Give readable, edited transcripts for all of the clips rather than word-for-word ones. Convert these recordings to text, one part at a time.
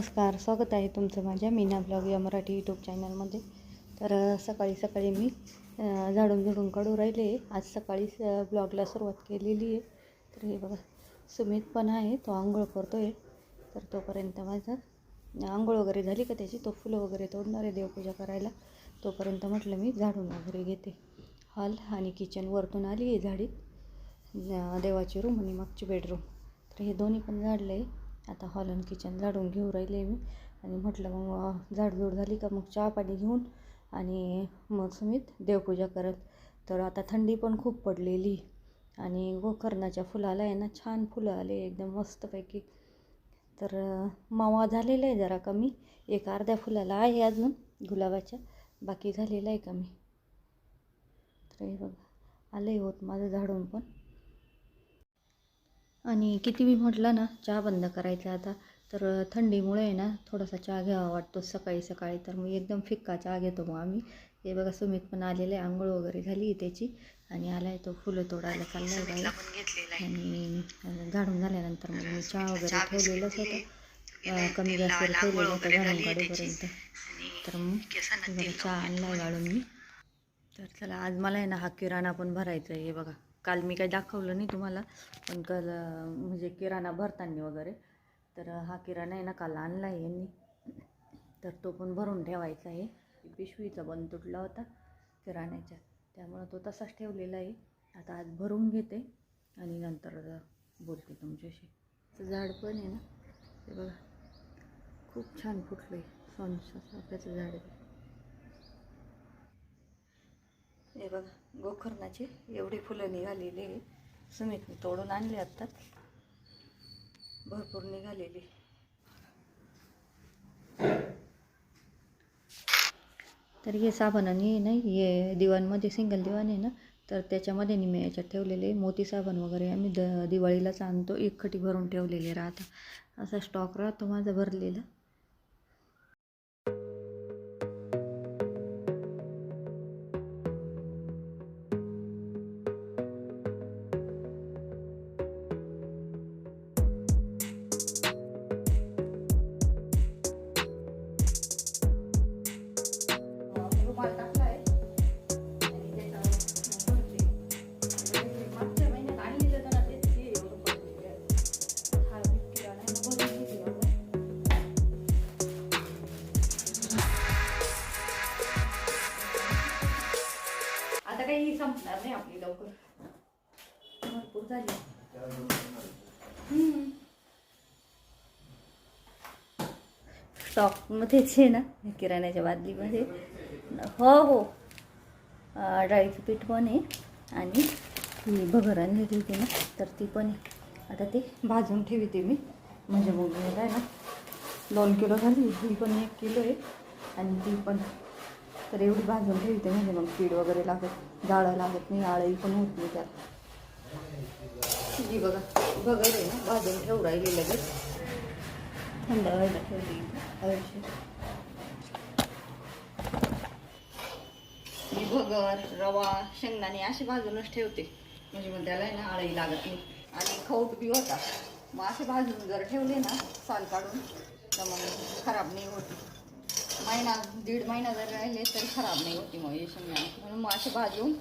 नमस्कार, स्वागत आहे तुमचं माझ्या मीना ब्लॉग या मराठी यूट्यूब चॅनलमध्ये. तर सकाळी सकाळी मी झाडून काढू राहिले. आज सकाळी ब्लॉगला सुरुवात केलेली आहे. तर हे बघा, सुमित पण आहे, तो आंघोळ करतो आहे. तर तोपर्यंत माझं आंघोळ वगैरे झाली का त्याची, तो फुलं वगैरे तोडणार आहे देवपूजा करायला. तोपर्यंत म्हटलं मी झाडून वगैरे घेते. हॉल आणि किचन वरतून आली आहे झाडीत, देवाची रूम आणि मागची बेडरूम. तर हे दोन्ही पण झाडलं आहे. आता हॉल आणि किचन झाडून घेऊ राहिले मी. आणि म्हटलं मग झाडझूड झाली का मग चहा पाणी घेऊन आणि मग सुमित देवपूजा करत. तर आता थंडी पण खूप पडलेली आणि गोकर्णाच्या फुलाला आहे ना, छान फुलं आले एकदम मस्तपैकी. तर मावा झालेला आहे जरा कमी, एक अर्ध्या फुलाला आहे अजून गुलाबाच्या, बाकी झालेलं आहे कमी. तर हे बघा, आलं आहे होत माझं झाडून पण. आणि किती मी म्हटलं ना चहा बंद करायचा आता, तर थंडीमुळे आहे ना थोडासा चहा घ्यावा वाटतो सकाळी सकाळी. तर मग एकदम फिक्का चहा घेतो मग आम्ही. हे बघा, सुमित पण आलेलं आहे, आंघोळ वगैरे झाली त्याची आणि आला आहे तो फुलं तोडायला चालला आहे बाहेर. आणि झाडून झाल्यानंतर मग मी चहा वगैरे ठेवलेलंच होतं, कमी गॅसवर ठेवलेलं होतं झाडून काढेपर्यंत. तर मग चहा आणला आहे गाळून मी. तर चला, आज मला आहे ना हा किराणा पण भरायचा आहे. हे बघा, काल मी काही दाखवलं नाही तुम्हाला, पण काल म्हणजे किराणा भरताना वगैरे. तर हा किराणा आहे ना काल आणला आहे यांनी, तर तो पण भरून ठेवायचा आहे. पिशवीचा बंद तुटला होता किराण्याच्या, त्यामुळं तो तसाच ठेवलेला आहे. आता आज भरून घेते आणि नंतर बोलते तुमच्याशी. झाड पण आहे ना, हे बघा खूप छान फुटलं आहे, सोनचाफ्याचं झाड आहे. हे बघा, गोकर्णाची एवढी फुलं निघालेली आहे. सुमितने तोडून आणले आत्ताच, भरपूर निघालेली. तर हे साबणाने नाही, हे दिवाणमध्ये सिंगल दिवाण आहे ना, तर त्याच्यामध्ये मी याच्यात ठेवलेले मोती साबण वगैरे आम्ही दिवाळीलाच आणतो, एकखटी भरून ठेवलेले राहतात. असा स्टॉक राहतो माझा भरलेला. आता काही संपणार नाही आपली लवकर, भरपूर झाली. स्टॉकमध्येच आहे ना किराण्याच्या बादलीमध्ये. हो हो, डाळीचं पीठ पण आहे आणि ही भगर आणलेली होती ना, तर ती पण आहे. आता ते भाजून ठेवते मी, म्हणजे मग आहे ना 2 किलो झाली, ही पण 1 किलो आहे आणि ती पण. तर एवढी भाजून ठेवते म्हणजे मग कीड वगैरे जाळं लागत नाही, आळही पण होत नाही त्यात. ही बघा भगर आहे ना, भाजून ठेवू राहिली लगेच, थंड व्हायला ठेवली हळशी. मी भगर, रवा, शेंगदाणे असे भाजूनच ठेवते, म्हणजे मग त्याला आहे ना आळही लागत नाही. आणि खौट बी होता, मग असे भाजून जर ठेवले ना साल काढून, तर मग खराब नाही होती. महिना 1.5 महिना जर राहिले तरी खराब नाही होती मग हे शेंगदाणे. म्हणून मग असे भाजून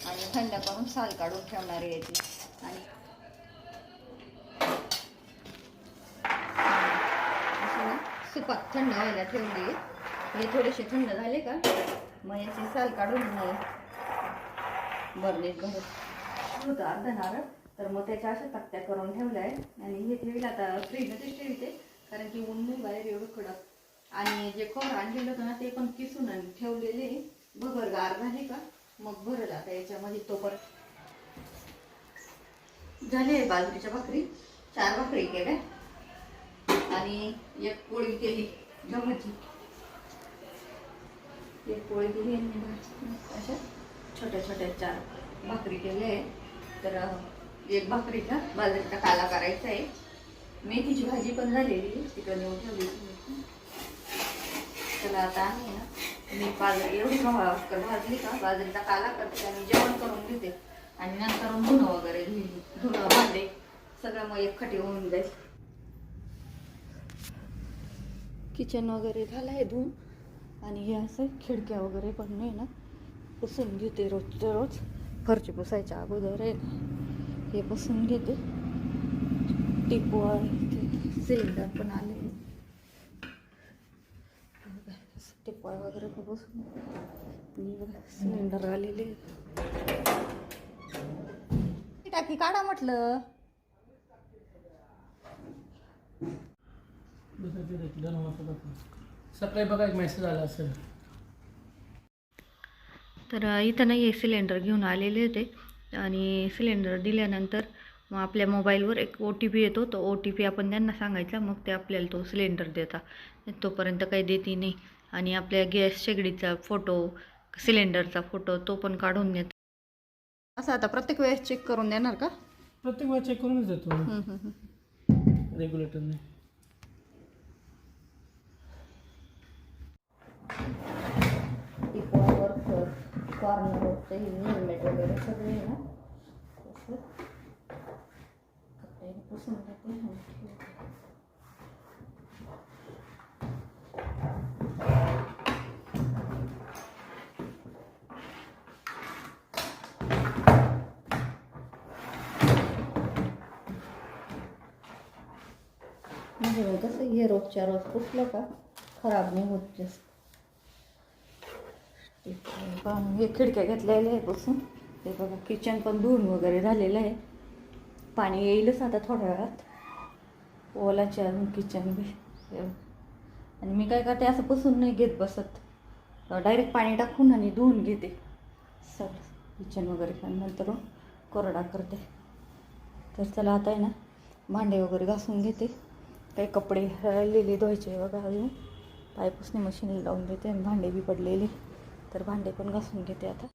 आणि थंड करून साल काढून ठेवणार आहे याची. आणि अशी ना सुपात थंड व्हायला ठेवली. हे थोडेसे थंड झाले का मग याची साल काढून बरणीत भरत होतं अर्धा नारळ. तर मग त्याच्या अशा तक्त्या करून ठेवल्या आहे आणि हे ठेवलं आता फ्रीजमध्येच ठेवते, कारण की ऊन नाही बाहेर एवढं कडक. आणि जे खोबरं आणलेलं होतं ना ते पण किसून ठेवलेले. भगर गार झाली का मग भरल आता याच्यामध्ये. तो परत झाले बाजरीच्या भाकरी, 4 भाकरी केल्या आणि 1 पोळी केली गव्हाची. 1 पोळी केली आणि अशा छोट्या छोट्या 4 भाकरी केल्या आहे. तर 1 भाकरीचा बाजरीचा काला करायचा आहे. मेथीची भाजी पण झालेली आहे, तिकडे नेऊन ठेवली. चला आता आहे ना, मी एवढी भाजली का बाजरीचा काला करते आणि जेवण करून घेते आणि नंतर धुणं वगैरे धुणं भांडे सगळं मग एकखटी होऊन जाईल. किचन वगैरे झालं आहे धुवून आणि हे असं खिडक्या वगैरे पण नाही ना पुसून घेते रोजच्या रोज. फरची पुसायच्या अगोदर आहे ना हे पुसून घेते. टिपवा सिलेंडर पण आले, टिपवा वगैरे पण पुसून सिलेंडर आलेले. टाकी काढा म्हटलं. सकाळी बघा एक मेसेज आला असेल. तर इथं नाही हे सिलेंडर घेऊन आलेले होते आणि सिलेंडर दिल्यानंतर मग आपल्या मोबाईलवर एक OTP येतो. तो OTP आपण त्यांना सांगायचा, मग ते आपल्याला तो सिलेंडर देतात. तोपर्यंत काही देते नाही. आणि आपल्या गॅस शेगडीचा फोटो, सिलेंडरचा फोटो तो पण काढून देतात. असं आता प्रत्येक वेळेस चेक करून देणार का? प्रत्येक वेळा चेक करूनच देतो रेग्युलेटरने. कॉर्नरवरचं हेल्मेट वगैरे सगळे ना तसं कपड्याने पुसून घेते आणि ठेवते. म्हणजे मग कसं हे रोजच्या रोज पुसलं का खराब नाही होत जास्त. हे खिडक्या घेतलेल्या आहे पुसून. ते बघा किचन पण धुवून वगैरे झालेलं आहे. पाणी येईलच आता थोड्या वेळात. ओलाचे अजून किचन बी. आणि मी काय करते असं पुसून नाही घेत बसत, डायरेक्ट पाणी टाकून आणि धुवून घेते सगळं किचन वगैरे. पण नंतर कोरडा करते. तर चला आता आहे ना भांडे वगैरे घासून घेते. काही कपडे राहिलेले धुवायचे बघा अजून. पायपुसणी मशीन लावून देते आणि भांडे बी पडलेले, तर भांडे पण घासून घेते आता.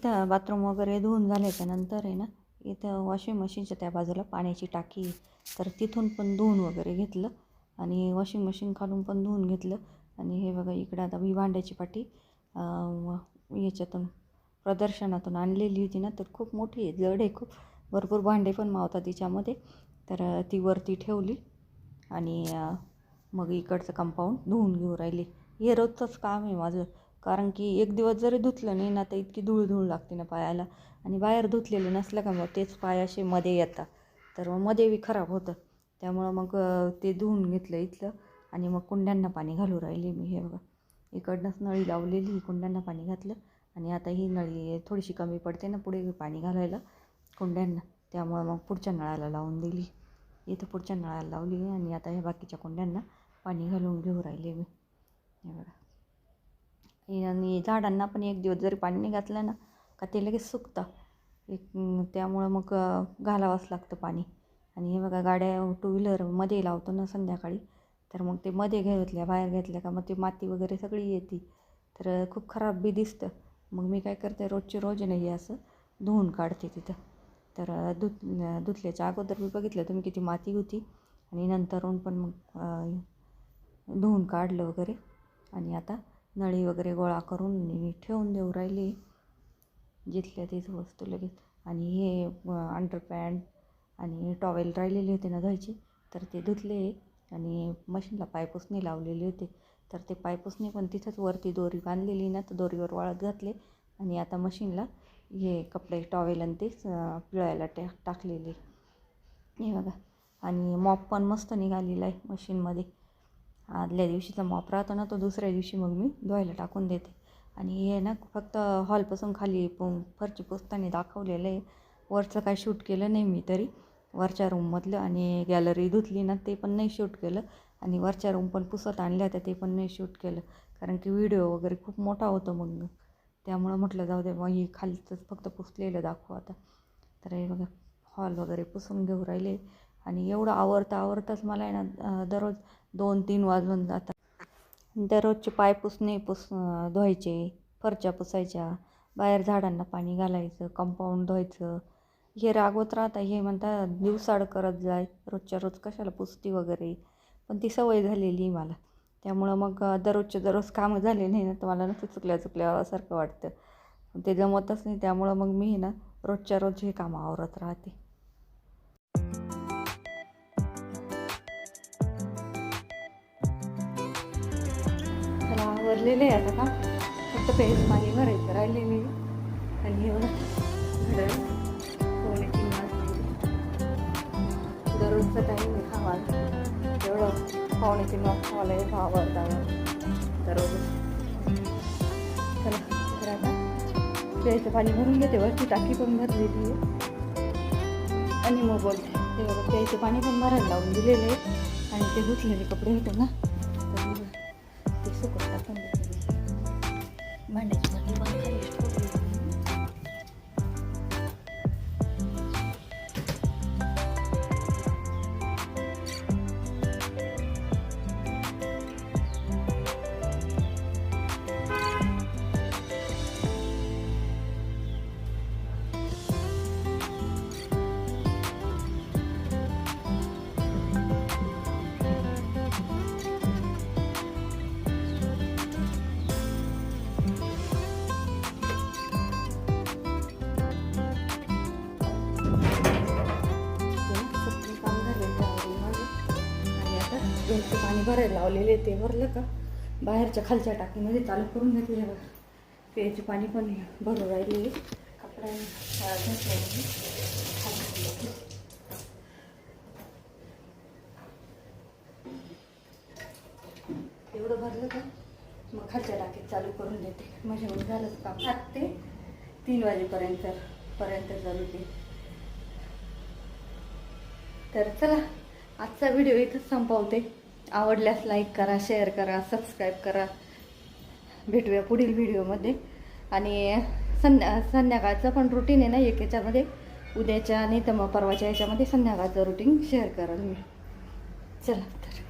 इथं बाथरूम वगैरे धुवून झाल्याच्या नंतर आहे ना, इथं वॉशिंग मशीनच्या त्या बाजूला पाण्याची टाकी आहे. तर तिथून पण धुवून वगैरे घेतलं आणि वॉशिंग मशीन खालून पण धुवून घेतलं. आणि हे बघा इकडं आता ही भांड्याची पाटी याच्यातून प्रदर्शनातून आणलेली होती ना, तर खूप मोठी आहे, जड आहे खूप, भरपूर भांडे पण मावतात तिच्यामध्ये. तर ती वरती ठेवली आणि मग इकडचं कंपाऊंड धुवून घेऊ राहिली. हे रोजचंच काम आहे माझं, कारण की एक दिवस जरी धुतलं नाही ना तर इतकी धूळ लागते ना पायाला. आणि बाहेर धुतलेलं नसलं का मग तेच पाय असे मध्ये येतात, तर मग मध्ये बी खराब होतं. त्यामुळं मग ते धुवून घेतलं इथलं आणि मग कुंड्यांना पाणी घालू राहिली मी. हे बघा इकडनंच नळी लावलेली, कुंड्यांना पाणी घातलं. आणि आता ही नळी थोडीशी कमी पडते ना पुढे पाणी घालायला कुंड्यांना, त्यामुळं मग पुढच्या नळाला लावून दिली. इथं पुढच्या नळाला लावली आणि आता हे बाकीच्या कुंड्यांना पाणी घालून घेऊ राहिले मी. हे बघा, आणि झाडांना पण एक दिवस जरी पाणी नाही घातलं ना का ते लगेच सुकतं त्यामुळं मग घालावंच लागतं पाणी. आणि हे बघा गाड्या टू व्हीलरमध्ये लावतो ना संध्याकाळी, तर मग ते मध्ये बाहेर घेतल्या का मग ते माती वगैरे सगळी येते, तर खूप खराब बी दिसतं. मग मी काय करते, रोजची रोज नाही असं धुवून काढते तिथं. तर धुतल्याच्या अगोदर मी बघितलं तुम्ही किती माती होती, आणि नंतरून पण मग धुवून काढलं वगैरे. आणि आता नळी वगैरे गोळा करून मी ठेवून देऊ राहिली जिथल्या तिथं वस्तू लगेच. आणि हे अंडरपॅन्ट आणि टॉवेल राहिलेले होते ना धुवायचे, तर ते धुतले. आणि मशीनला पायपुसणी लावलेली होती, तर ते पायपुसणी पण तिथंच वरती दोरी बांधलेली ना, तर दोरीवर वाळत घातले. आणि आता मशीनला हे कपडे टॉवेल आणि ते पिळायला टाकलेले. हे बघा, आणि मॉप पण मस्त निघालेला आहे मशीनमध्ये. आदल्या दिवशीचा मॉप राहतो ना, तो दुसऱ्या दिवशी मग मी धुवायला टाकून देते. आणि हे ना फक्त हॉलपासून खाली फरची पुसताना दाखवलेलं आहे, वरचं काय शूट केलं नाही मी तरी. वरच्या रूममधलं आणि गॅलरी धुतली ना ते पण नाही शूट केलं, आणि वरच्या रूम पण पुसत आणल्या होत्या ते पण नाही शूट केलं, कारण की व्हिडिओ वगैरे खूप मोठा होतो मग. त्यामुळं म्हटलं जाऊ दे मग ही खालचंच फक्त पुसलेलं दाखवू आता. तर हे बघा हॉल वगैरे पुसून घेऊ राहिले. आणि एवढं आवरताच मला आहे ना दररोज 2-3 वाजून जातात. दररोजचे पाय पुसणे धुवायचे, फरच्या पुसायच्या, बाहेर झाडांना पाणी घालायचं, कंपाऊंड धुवायचं. हे रागवत राहता, हे म्हणतात दिवसाड करत जाय, रोजच्या रोज कशाला पुसती वगैरे. पण ती सवय झालेली मला, त्यामुळं मग दररोजचे दररोज कामं झाले नाही ना तर मला नसतं चुकल्यासारखं वाटतं, ते जमतच नाही. त्यामुळं मग मी ना रोजच्या रोज हे कामं आवरत राहते. त्याला आवरलेले आहे आता का, फक्त प्यायचं पाणी भरायचं राहिलेले. आणि एवढं घडं दररोजचा टाईम आहे खावायला, एवढं 2:45 वाजता आहे आवडता दररोज. चला तर आता प्यायचं पाणी भरून घेते, वरची टाकी पण भरलेली आहे. आणि मग बोलते ते बघा प्यायचं पाणी पण भरायला लावून दिलेलं आहे. आणि ते धुतलेले कपडे होते ना तर ते सुकत टाकून देते. भांड्याची बाटली पण खाली ठेवली. प्यायचं पाणी भरायला लावलेले ते भरलं का बाहेरच्या खालच्या टाकीमध्ये चालू करून घेतले. प्यायचे पाणी पण भरू राहिले. कपडा एवढं भरलं का मग खालच्या टाकीत चालू करून देते. म्हणजे मग झालं काम 7 ते 3 वाजेपर्यंत चालू ते. तर चला आजचा व्हिडिओ इथंच संपवते. आवडल्यास लाईक करा, शेअर करा, सबस्क्राईब करा. भेटूया पुढील व्हिडिओमध्ये. आणि संध्याकाळचं पण रुटीन आहे ना एक याच्यामध्ये, उद्याच्या नाही तर मग परवाच्या याच्यामध्ये संध्याकाळचं रुटीन शेअर करा तुम्ही. चला तर.